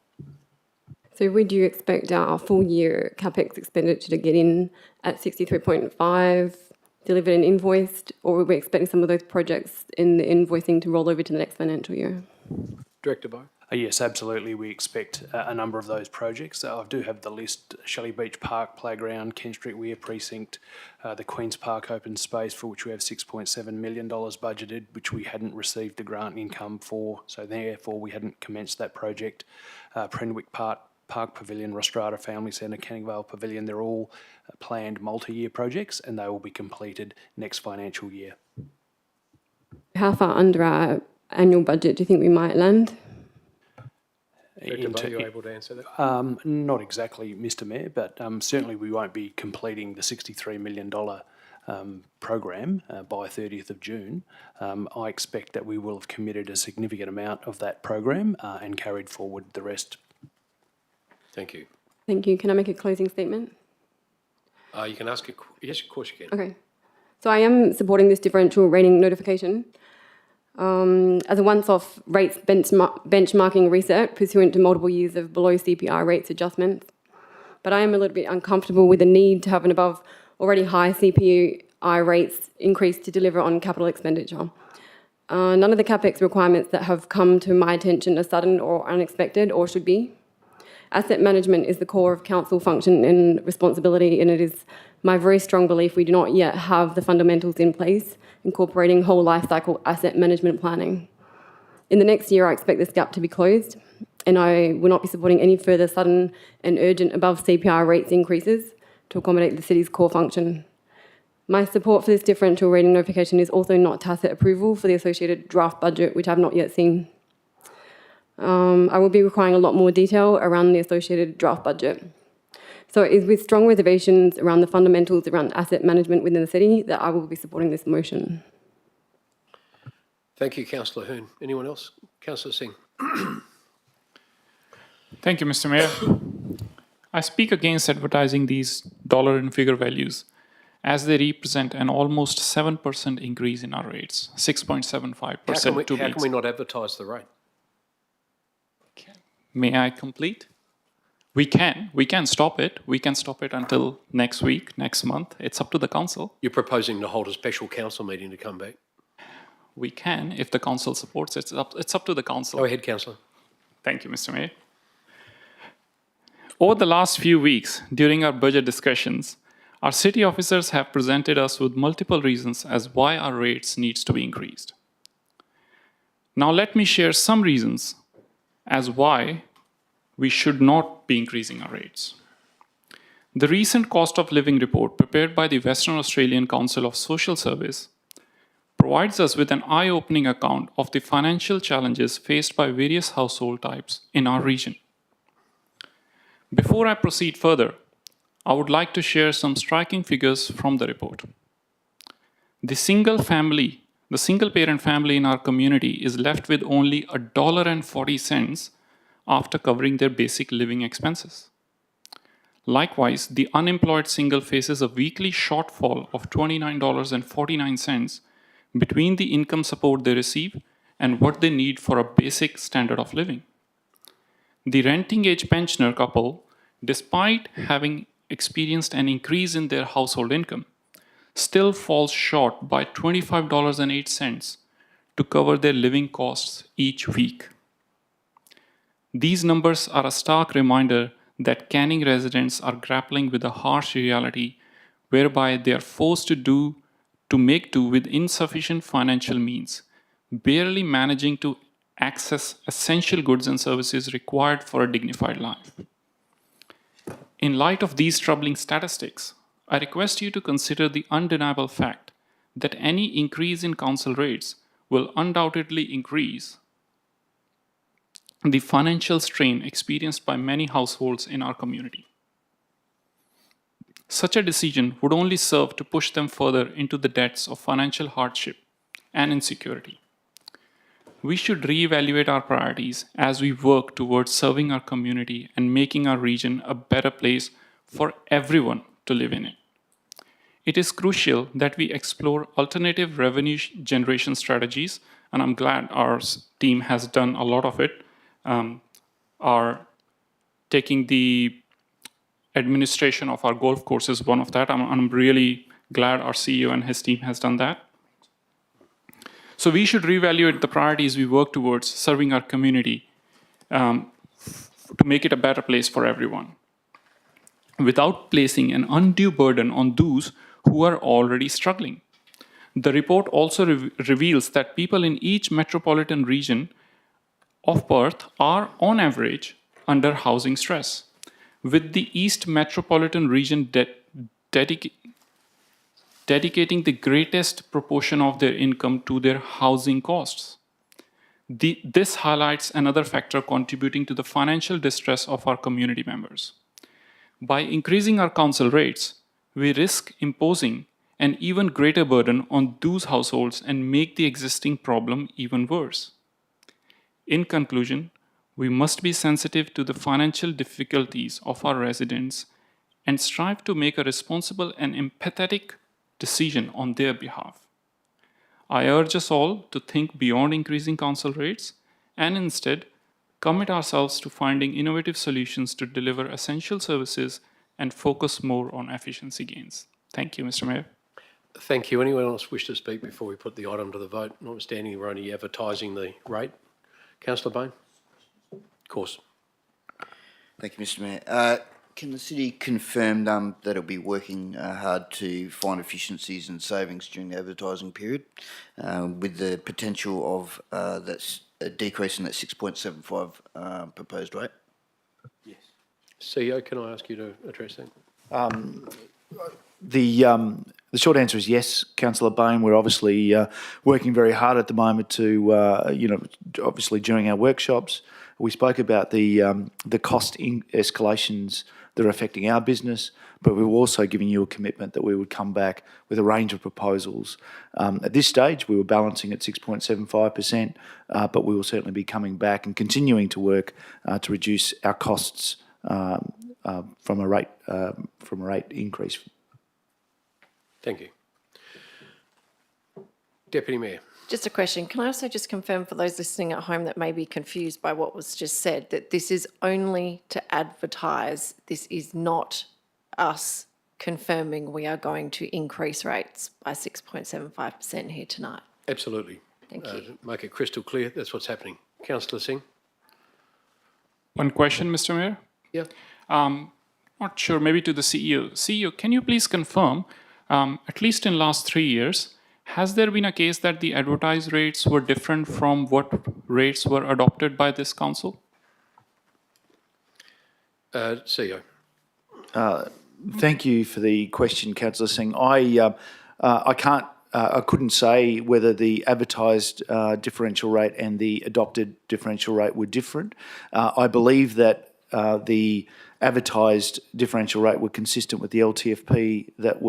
So would you expect our full year CapEx expenditure to get in at 63.5, delivered and invoiced, or were we expecting some of those projects in the invoicing to roll over to the next financial year? Director Bowe. Yes, absolutely. We expect a number of those projects. I do have the list: Shelley Beach Park Playground, Kent Street Weir Precinct, the Queen's Park Open Space, for which we have $6.7 million budgeted, which we hadn't received the grant income for, so therefore we hadn't commenced that project. Prenwick Park Pavilion, Rostrata Family Centre, Canning Vale Pavilion, they're all planned multi-year projects, and they will be completed next financial year. How far under our annual budget do you think we might land? Director Bowe, are you able to answer that? Not exactly, Mr Mayor, but certainly we won't be completing the $63 million program by 30th of June. I expect that we will have committed a significant amount of that program and carried forward the rest. Thank you. Thank you. Can I make a closing statement? You can ask yes, of course you can. Okay. So I am supporting this differential rating notification. As a once-off rates benchmarking reset pursuant to multiple years of below CPI rates adjustments. But I am a little bit uncomfortable with the need to have an above already high CPI rates increase to deliver on capital expenditure. None of the CapEx requirements that have come to my attention are sudden or unexpected, or should be. Asset management is the core of council function and responsibility, and it is my very strong belief we do not yet have the fundamentals in place incorporating whole life cycle asset management planning. In the next year, I expect this gap to be closed, and I will not be supporting any further sudden and urgent above CPI rates increases to accommodate the city's core function. My support for this differential rating notification is also not tacit approval for the associated draft budget, which I've not yet seen. I will be requiring a lot more detail around the associated draft budget. So it is with strong reservations around the fundamentals around asset management within the city that I will be supporting this motion. Thank you, Councillor Hoon. Anyone else? Councillor Singh. Thank you, Mr. Mayor. I speak against advertising these dollar and figure values as they represent an almost 7% increase in our rates, 6.75% to be How can we not advertise the rate? May I complete? We can stop it. We can stop it until next week, next month. It's up to the council. You're proposing to hold a special council meeting to come back? We can, if the council supports it. It's up to the council. Go ahead, Councillor. Thank you, Mr. Mayor. Over the last few weeks, during our budget discussions, our city officers have presented us with multiple reasons as why our rates needs to be increased. Now let me share some reasons as why we should not be increasing our rates. The recent cost of living report prepared by the Western Australian Council of Social Service provides us with an eye-opening account of the financial challenges faced by various household types in our region. Before I proceed further, I would like to share some striking figures from the report. The single parent family in our community is left with only $1.40 after covering their basic living expenses. Likewise, the unemployed single faces a weekly shortfall of $29.49 between the income support they receive and what they need for a basic standard of living. The renting age pensioner couple, despite having experienced an increase in their household income, still falls short by $25.08 to cover their living costs each week. These numbers are a stark reminder that Canning residents are grappling with a harsh reality whereby they are forced to make do with insufficient financial means, barely managing to access essential goods and services required for a dignified life. In light of these troubling statistics, I request you to consider the undeniable fact that any increase in council rates will undoubtedly increase the financial strain experienced by many households in our community. Such a decision would only serve to push them further into the depths of financial hardship and insecurity. We should reevaluate our priorities as we work towards serving our community and making our region a better place for everyone to live in it. It is crucial that we explore alternative revenue generation strategies, and I'm glad our team has done a lot of it. Are taking the administration of our golf course is one of that. I'm really glad our CEO and his team has done that. So we should reevaluate the priorities we work towards serving our community to make it a better place for everyone, without placing an undue burden on those who are already struggling. The report also reveals that people in each metropolitan region of Perth are, on average, under housing stress, with the East Metropolitan Region dedicating the greatest proportion of their income to their housing costs. This highlights another factor contributing to the financial distress of our community members. By increasing our council rates, we risk imposing an even greater burden on those households and make the existing problem even worse. In conclusion, we must be sensitive to the financial difficulties of our residents and strive to make a responsible and empathetic decision on their behalf. I urge us all to think beyond increasing council rates and instead commit ourselves to finding innovative solutions to deliver essential services and focus more on efficiency gains. Thank you, Mr. Mayor. Thank you. Anyone else wish to speak before we put the item to the vote? Notwithstanding, we're only advertising the rate. Councillor Bain? Of course. Thank you, Mr Mayor. Can the city confirm that it'll be working hard to find efficiencies and savings during the advertising period, with the potential of that's a decrease in that 6.75 proposed rate? CEO, can I ask you to address that? The short answer is yes, Councillor Bain. We're obviously working very hard at the moment to, obviously during our workshops, we spoke about the cost escalations that are affecting our business, but we've also given you a commitment that we would come back with a range of proposals. At this stage, we were balancing at 6.75%, but we will certainly be coming back and continuing to work to reduce our costs from a rate increase. Thank you. Deputy Mayor. Just a question. Can I also just confirm for those listening at home that may be confused by what was just said, that this is only to advertise. This is not us confirming we are going to increase rates by 6.75% here tonight. Absolutely. Thank you. To make it crystal clear, that's what's happening. Councillor Singh. One question, Mr. Mayor. Yeah. Not sure, maybe to the CEO. CEO, can you please confirm, at least in last 3 years, has there been a case that the advertised rates were different from what rates were adopted by this council? CEO. Thank you for the question, Councillor Singh. I couldn't say whether the advertised differential rate and the adopted differential rate were different. I believe that the advertised differential rate were consistent with the LTFP that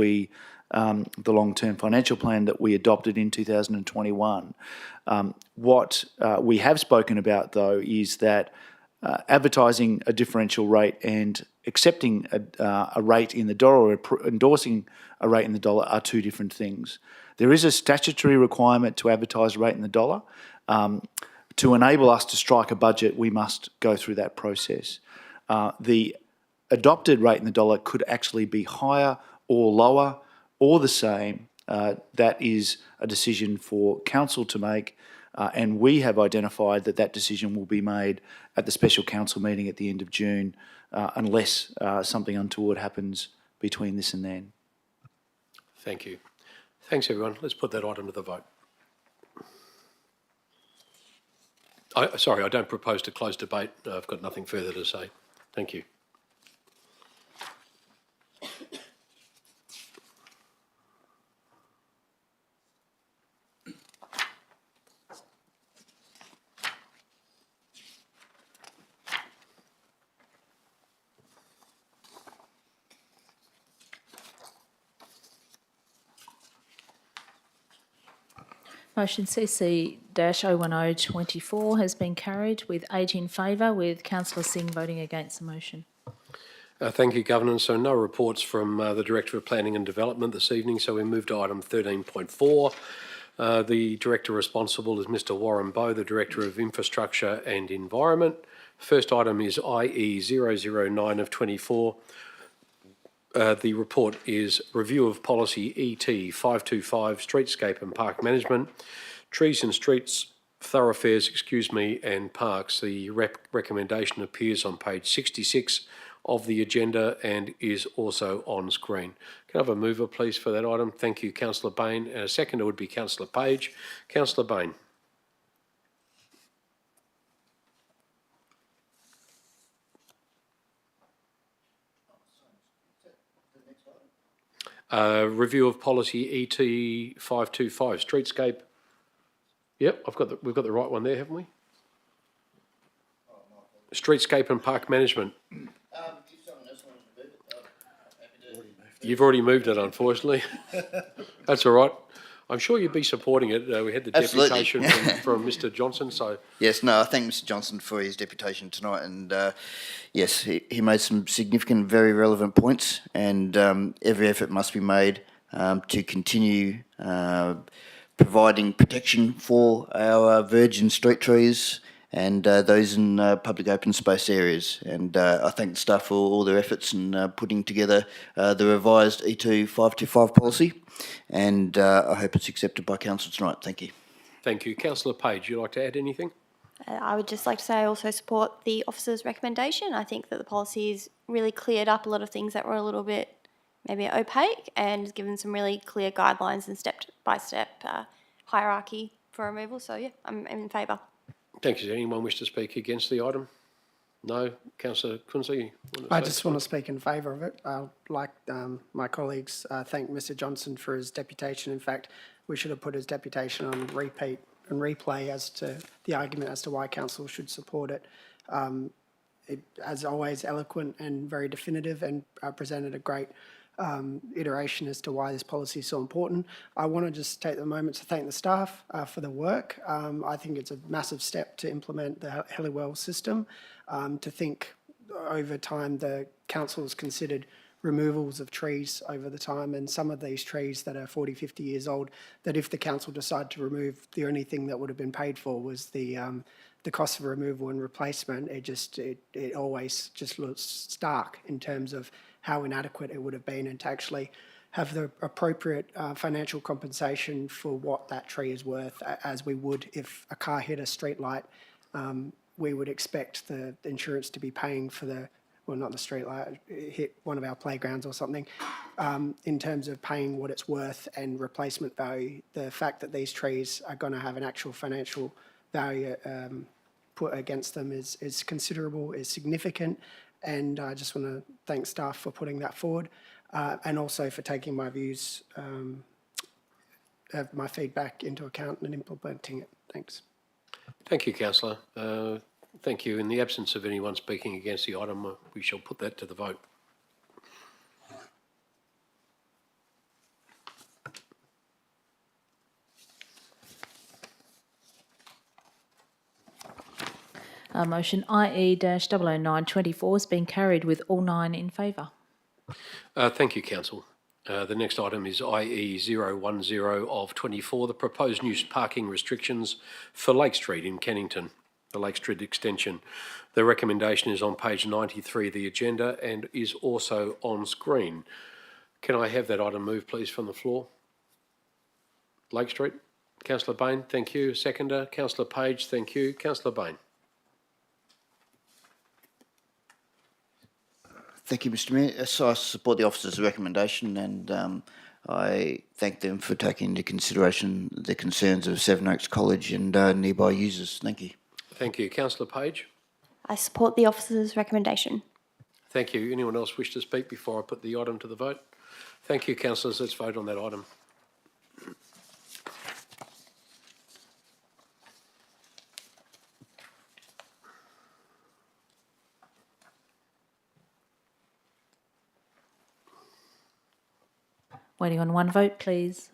the long-term financial plan that we adopted in 2021. What we have spoken about, though, is that advertising a differential rate and accepting a rate in the dollar or endorsing a rate in the dollar are two different things. There is a statutory requirement to advertise a rate in the dollar. To enable us to strike a budget, we must go through that process. The adopted rate in the dollar could actually be higher or lower or the same. That is a decision for council to make, and we have identified that decision will be made at the special council meeting at the end of June, unless something untoward happens between this and then. Thank you. Thanks, everyone. Let's put that item to the vote. Sorry, I don't propose to close debate. I've got nothing further to say. Thank you. Motion CC-01024 has been carried with 8 in favour, with Councillor Singh voting against the motion. Thank you, Governor. So no reports from the Director of Planning and Development this evening, so we move to item 13.4. The Director responsible is Mr Warren Bowe, the Director of Infrastructure and Environment. First item is IE 009 of 24. The report is Review of Policy ET 525, Streetscape and Park Management, Trees and Streets, Thoroughfares, and Parks. The recommendation appears on page 66 of the agenda and is also on screen. Can I have a mover, please, for that item? Thank you, Councillor Bain. And a seconder would be Councillor Page. Councillor Bain. Review of Policy ET 525, Streetscape. Yep, we've got the right one there, haven't we? Streetscape and Park Management. You've already moved it, unfortunately. That's all right. I'm sure you'd be supporting it. We had the deputation from Mr Johnson, so... Yes, no, I thank Mr Johnson for his deputation tonight, and yes, he made some significant, very relevant points, and every effort must be made to continue providing protection for our virgin street trees and those in public open space areas. And I thank the staff for all their efforts in putting together the revised E2 525 policy, and I hope it's accepted by council tonight. Thank you. Thank you. Councillor Page, would you like to add anything? I would just like to say I also support the officer's recommendation. I think that the policy's really cleared up a lot of things that were a little bit maybe opaque and has given some really clear guidelines and step-by-step hierarchy for removal. So, yeah, I'm in favour. Thank you. Does anyone wish to speak against the item? No? Councillor Kunze? I just want to speak in favour of it. Like my colleagues, thank Mr Johnson for his deputation. In fact, we should have put his deputation on repeat and replay as to the argument as to why council should support it. It, as always, eloquent and very definitive, and presented a great iteration as to why this policy is so important. I want to just take the moment to thank the staff for the work. I think it's a massive step to implement the Heliwell system. To think over time the council has considered removals of trees over the time, and some of these trees that are 40, 50 years old, that if the council decided to remove, the only thing that would have been paid for was the cost of removal and replacement. It always just looks stark in terms of how inadequate it would have been, and to actually have the appropriate financial compensation for what that tree is worth, as we would if a car hit a street light. We would expect the insurance to be paying for the, well, not the street light, hit one of our playgrounds or something, in terms of paying what it's worth and replacement value. The fact that these trees are going to have an actual financial value put against them is considerable, is significant, and I just want to thank staff for putting that forward, and also for taking my views, my feedback into account and implementing it. Thanks. Thank you, Councillor. Thank you. In the absence of anyone speaking against the item, we shall put that to the vote. Motion IE-00924 has been carried with all 9 in favour. Thank you, Council. The next item is IE 010 of 24, the proposed new parking restrictions for Lake Street in Kennington, the Lake Street extension. The recommendation is on page 93 of the agenda and is also on screen. Can I have that item moved, please, from the floor? Lake Street. Councillor Bain, thank you. Seconder. Councillor Page, thank you. Councillor Bain. Thank you, Mr Mayor. So I support the officer's recommendation, and I thank them for taking into consideration the concerns of Sevenoaks College and nearby users. Thank you. Thank you. Councillor Page. I support the officer's recommendation. Thank you. Anyone else wish to speak before I put the item to the vote? Thank you, councillors. Let's vote on that item. Waiting on one vote, please.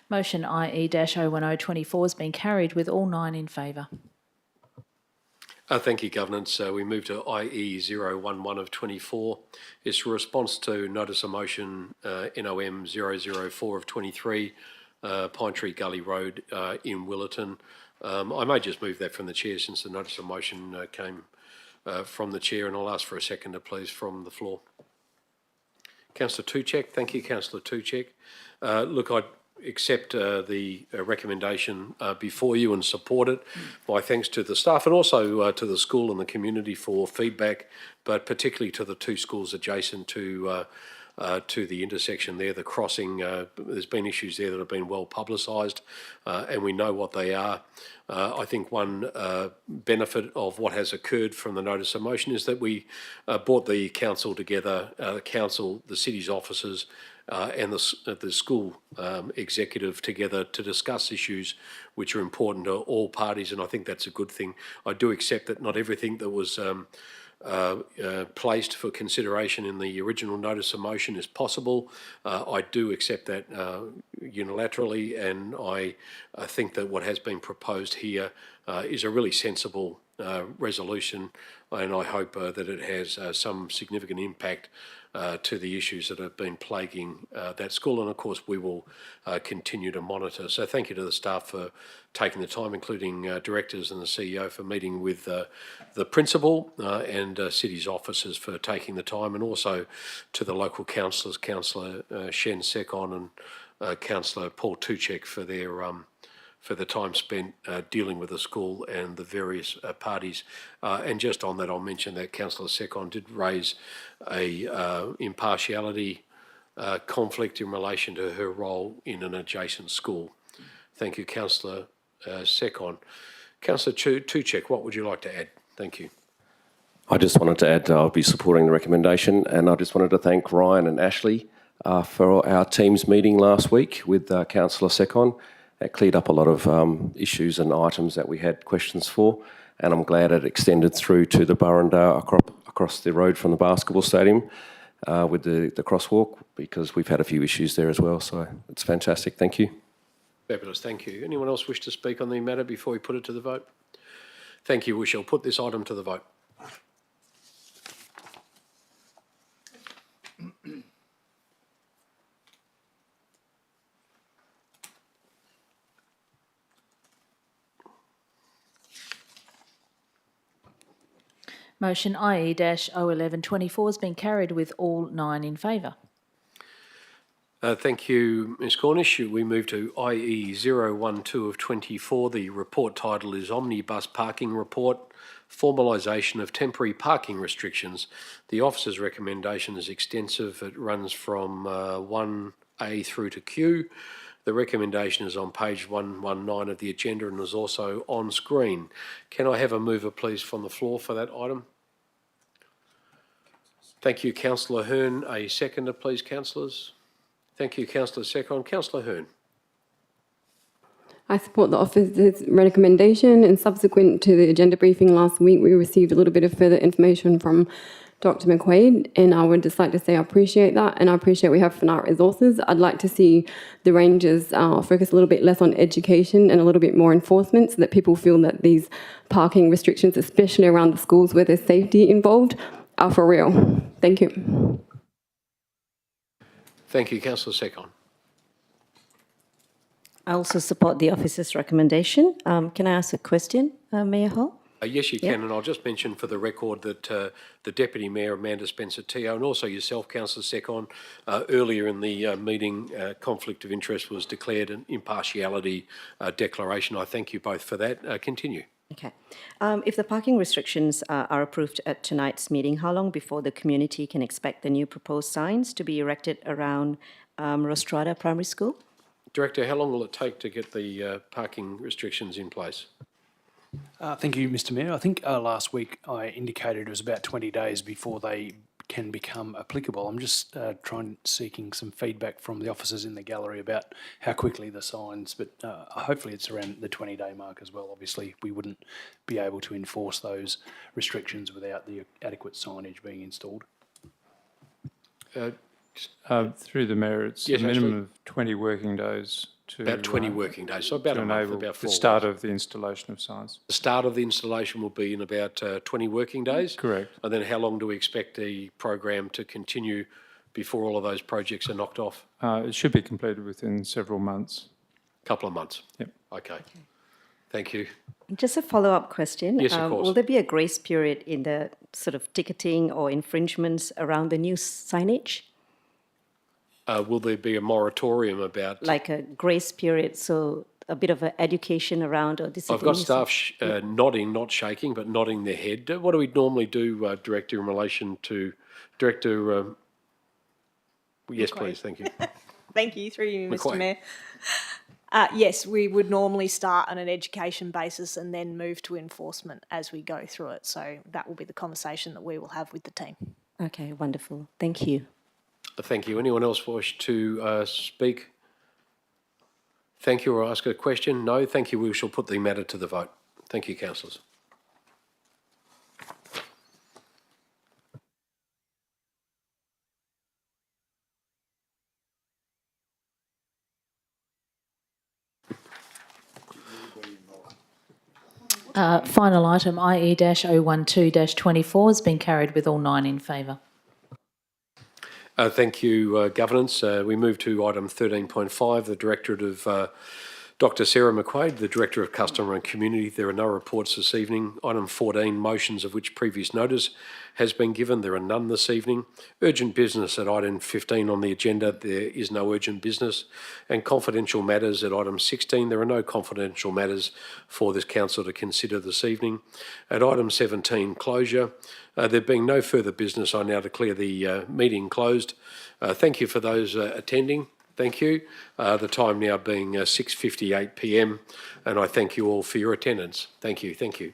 Motion IE-01024 has been carried with all 9 in favour. Thank you, Governance. We move to IE 011 of 24. It's a response to notice of motion NOM 004 of 23, Pinetree Gully Road in Willerton. I may just move that from the chair since the notice of motion came from the chair, and I'll ask for a seconder, please, from the floor. Councillor Tuchek. Thank you, Councillor Tuchek. Look, I accept the recommendation before you and support it. My thanks to the staff and also to the school and the community for feedback, but particularly to the 2 schools adjacent to the intersection there, the crossing. There's been issues there that have been well publicised, and we know what they are. I think one benefit of what has occurred from the notice of motion is that we brought the council together, the city's officers, and the school executive together to discuss issues which are important to all parties, and I think that's a good thing. I do accept that not everything that was placed for consideration in the original notice of motion is possible. I do accept that unilaterally, and I think that what has been proposed here is a really sensible resolution, and I hope that it has some significant impact to the issues that have been plaguing that school, and of course we will continue to monitor. So thank you to the staff for taking the time, including directors and the CEO for meeting with the principal and city's officers for taking the time, and also to the local councillors, Councillor Shen Sekon and Councillor Paul Tuchek for their for the time spent dealing with the school and the various parties. And just on that, I'll mention that Councillor Secon did raise a impartiality conflict in relation to her role in an adjacent school. Thank you, Councillor Secon. Councillor Tuchek, what would you like to add? Thank you. I just wanted to add I'll be supporting the recommendation, and I just wanted to thank Ryan and Ashley for our team's meeting last week with Councillor Secon. It cleared up a lot of issues and items that we had questions for, and I'm glad it extended through to the Burrendale across the road from the basketball stadium with the crosswalk, because we've had a few issues there as well, so it's fantastic. Thank you. Fabulous, thank you. Anyone else wish to speak on the matter before we put it to the vote? Thank you. We shall put this item to the vote. Motion IE-01124 has been carried with all 9 in favour. Thank you, Ms Cornish. We move to IE 012 of 24. The report title is Omnibus Parking Report, Formalisation of Temporary Parking Restrictions. The officer's recommendation is extensive. It runs from 1A through to Q. The recommendation is on page 119 of the agenda and is also on screen. Can I have a mover, please, from the floor for that item? Thank you, Councillor Hearn. A seconder, please, councillors. Thank you, Councillor Secon. Councillor Hearn. I support the officer's recommendation, and subsequent to the agenda briefing last week, we received a little bit of further information from Dr. McQuaid, and I would just like to say I appreciate that, and I appreciate we have finite resources. I'd like to see the Rangers focus a little bit less on education and a little bit more enforcement, so that people feel that these parking restrictions, especially around the schools where there's safety involved, are for real. Thank you. Thank you, Councillor Secon. I also support the officer's recommendation. Can I ask a question, Mayor Hall? Yes, you can, and I'll just mention for the record that the Deputy Mayor, Amanda Spencer-Teo, and also yourself, Councillor Secon, earlier in the meeting, conflict of interest was declared an impartiality declaration. I thank you both for that. Continue. Okay. If the parking restrictions are approved at tonight's meeting, how long before the community can expect the new proposed signs to be erected around Rostrada Primary School? Director, how long will it take to get the parking restrictions in place? Thank you, Mr Mayor. I think last week I indicated it was about 20 days before they can become applicable. I'm just seeking some feedback from the officers in the gallery about how quickly the signs, but hopefully it's around the 20-day mark as well. Obviously, we wouldn't be able to enforce those restrictions without the adequate signage being installed. Through the Mayor, it's yes, a minimum Ashley? of 20 working days to about 20 working days, so about a month, enable about 4 the start weeks. of the installation of signs. The start of the installation will be in about 20 working days? Correct. And then how long do we expect the program to continue before all of those projects are knocked off? It should be completed within several months. Couple of months? Yep. Okay. Thank you. Just a follow-up question. Yes, of course. Will there be a grace period in the sort of ticketing or infringements around the new signage? Will there be a moratorium about... Like a grace period, so a bit of an education around or discipline? I've got staff nodding, not shaking, but nodding their head. What do we normally do, Director, in relation to... Director... yes, please, thank you. Thank you, through you, Mr McQuaid. Mayor. Yes, we would normally start on an education basis and then move to enforcement as we go through it. So that will be the conversation that we will have with the team. Okay, wonderful. Thank you. Thank you. Anyone else wish to speak? Thank you, or ask a question? No? Thank you. We shall put the matter to the vote. Thank you, councillors. Final item, IE-012-24 has been carried with all 9 in favour. Thank you, Governance. We move to item 13.5, the Directorate of Dr. Sarah McQuaid, the Director of Customer and Community. There are no reports this evening. Item 14, motions of which previous notice has been given. There are none this evening. Urgent business at item 15 on the agenda. There is no urgent business. And confidential matters at item 16. There are no confidential matters for this council to consider this evening. At item 17, closure. There being no further business, I now declare the meeting closed. Thank you for those attending. Thank you. The time now being 6:58 p.m. and I thank you all for your attendance. Thank you. Thank you.